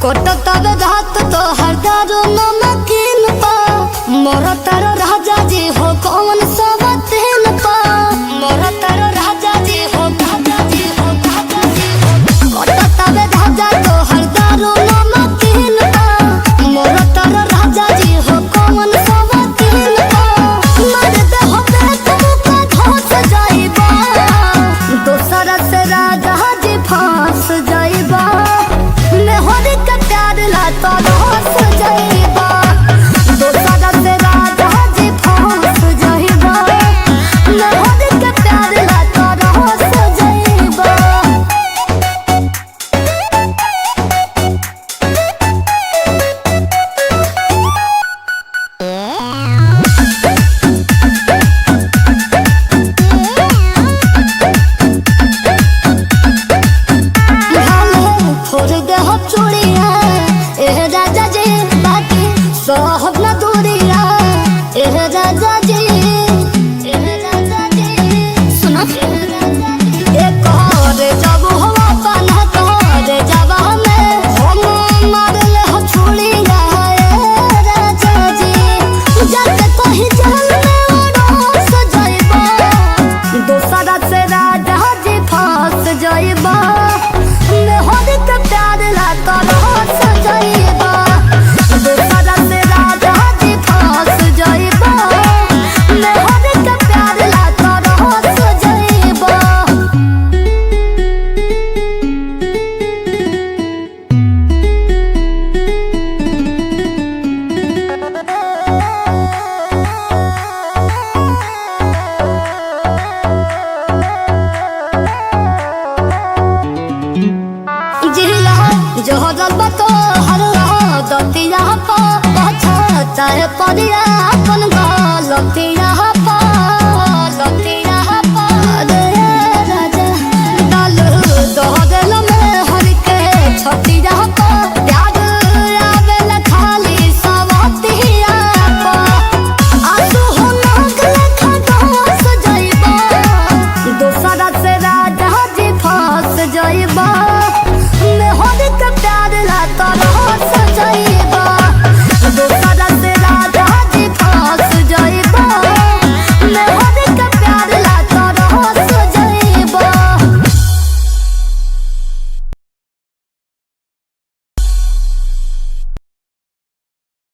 कोटतब धात तो हर दारू नमकीन पा मोर तारो राजा जी हो कौन सवतीन पा मोर तारो राजा जी हो राजा जी हो राजा जी हो कोटतब धाजा तो हर दारू नमकीन पा मोर तारो राजा जी हो कौन सवतीन पा मर दे हो बेत मुका धोस जाइबा दोसर से राजा जी फांस जाइबा मेहर के प्यार ला तो रोस जाइबा दोसर से राजा जी फांस जाइबा मेहर के प्यार ला तो रोस जाइबा। फोड़ दे हो चूड़िया एह राजा जी बाकी सोहब न दूरिया एह राजा जी सुना एक और जब हवा पाना तोरे जब हमें हम मार ले हो चूड़िया एह राजा जी जाके कहीं जल में उड़ोस जाइबा दोसरा से राजा जी फांस जाइबा मेहर के प्यार ला तो रोस जाइबा दोसरा से राजा जी फांस जाइबा मेहर के प्यार ला तो रोस जाइबा। जिला जोहरल बतो हर दतिया पा पछता है परिया अपन गलतिया